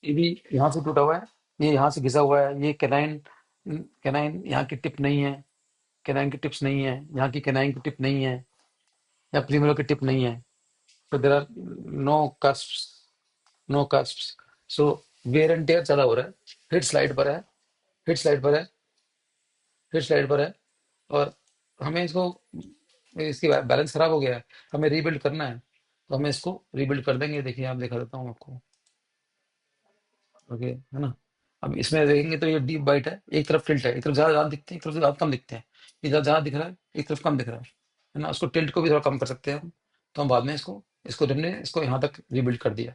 ये भी यहाँ से टूटा हुआ है, ये यहाँ से घिसा हुआ है, ये कैनाइन, कैनाइन यहाँ की टिप नहीं है, कैनाइन की टिप्स नहीं है, यहाँ की कैनाइन की टिप नहीं है, या प्रीमोलर की टिप नहीं है। तो there are no cusps, no cusps. So wear and tear ज्यादा हो रहा है, हिट स्लाइड पर है, हिट स्लाइड पर है, हिट स्लाइड पर है। और हमें इसको, इसकी बैलेंस खराब हो गया है, हमें रीबिल्ड करना है, तो हमें इसको रीबिल्ड कर देंगे। देखिए आप, दिखा देता हूँ आपको। ओके, है ना। अब इसमें देखेंगे तो ये डीप वाइट है, एक तरफ टिल्ट है, एक तरफ ज्यादा दिखते हैं, एक तरफ ज्यादा कम दिखते हैं। ये ज्यादा ज्यादा दिख रहा है, एक तरफ कम दिख रहा है ना। उसको टिल्ट को भी थोड़ा कम कर सकते हैं हम। तो हम बाद में इसको, इसको हमने इसको यहाँ तक रीबिल्ड कर दिया,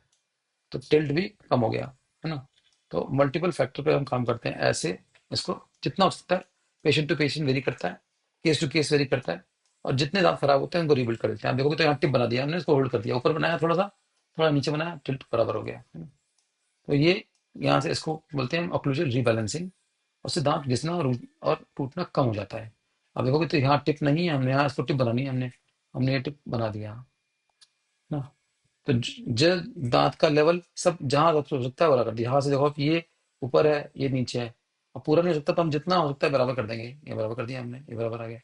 तो टिल्ट भी कम हो गया, है ना। तो मल्टीपल फैक्टर पे हम काम करते हैं ऐसे। इसको जितना हो सकता है, पेशेंट टू पेशेंट वेरी करता है, केस टू केस वेरी करता है। और जितने दांत खराब होते हैं उनको रीबिल्ड कर देते हैं। आप देखोगे तो यहाँ टिप बना दिया हमने, इसको होल्ड कर दिया, ऊपर बनाया थोड़ा सा, थोड़ा नीचे बनाया, टिल्ट बराबर हो गया, है ना। तो ये यहाँ से इसको बोलते हैं ऑक्लूजन रीबैलेंसिंग। उससे दांत घिसना और टूटना कम हो जाता है। अब देखोगे तो यहाँ टिप नहीं है, हमने यहाँ इसको टिप बनानी है, हमने हमने ये टिप बना दिया ना। तो दांत का लेवल सब जहां तक हो सकता है बराबर कर दिया। यहाँ से देखो आप, ये ऊपर है, ये नीचे है, और पूरा नहीं हो सकता, तो हम जितना हो सकता है बराबर कर देंगे। ये बराबर कर दिया हमने, ये बराबर आ गया।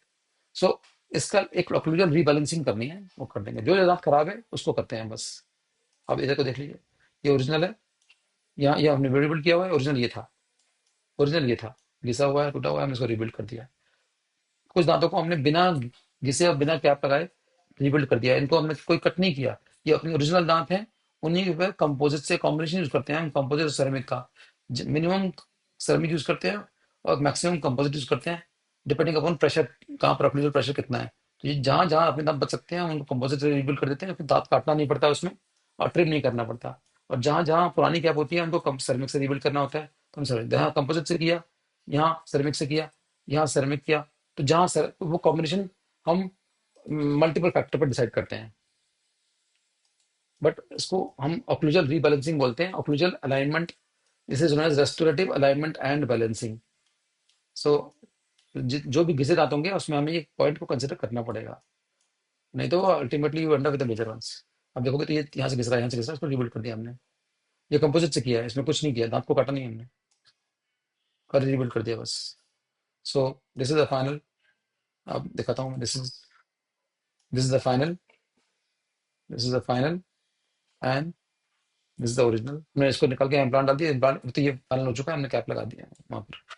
सो इसका एक ऑक्लूजन रीबैलेंसिंग करनी है, वो कर देंगे। जो दांत खराब है उसको करते हैं बस। अब इधर को देख लीजिए, ये ओरिजिनल है, यहाँ ये हमने वेरिएबल किया हुआ है, ओरिजिनल ये था, ओरिजिनल ये था, घिसा हुआ है, टूटा हुआ है, हमने इसको रिबिल्ड कर दिया। कुछ दांतों को हमने बिना घिसे और बिना कैप लगाए रिबिल्ड कर दिया, इनको हमने कोई कट नहीं किया। ये अपने ओरिजिनल दांत हैं, उन्हीं के ऊपर कंपोजिट से कॉम्बिनेशन यूज करते हैं हम, कंपोजिट और सेरेमिक का। मिनिमम सेरेमिक यूज करते हैं और मैक्सिमम कंपोजिट यूज करते हैं, डिपेंडिंग अपॉन प्रेशर, कहाँ पर ऑक्लूजल प्रेशर कितना है। तो ये जहाँ जहाँ अपने दांत बच सकते हैं उनको कंपोजिट से रिबिल्ड कर देते हैं, फिर दांत काटना नहीं पड़ता उसमें, और ट्रिम नहीं करना पड़ता। और जहाँ जहाँ पुरानी कैप होती है उनको कम सेरेमिक से रिबिल्ड करना होता है, तो हम सेरेमिक, यहाँ कंपोजिट से किया, यहाँ सेरेमिक से किया, यहाँ सेरेमिक किया। तो जहाँ सर वो कॉम्बिनेशन हम मल्टीपल फैक्टर पर डिसाइड करते हैं। बट इसको हम ऑक्लूजल रीबैलेंसिंग बोलते हैं, occlusal alignment. This is known as restorative alignment and balancing. So जो भी घिसे दांत होंगे उसमें हमें एक पॉइंट को कंसिडर करना पड़ेगा, नहीं तो ultimately you end up with the major ones. अब देखोगे तो ये यहाँ से घिस रहा है, यहाँ से घिस रहा है, इसको रिबिल्ड कर दिया हमने। ये कंपोजिट से किया है, इसमें कुछ नहीं किया, दांत को काटा नहीं हमने, और रिबिल्ड कर दिया बस। So this is the final. अब दिखाता हूँ, this is the final, this is the final, and this is the original. हमने इसको निकाल के इम्प्लांट डाल दिया, इम्प्लांट तो ये फाइनल हो चुका है, हमने कैप लगा दिया है वहाँ पर।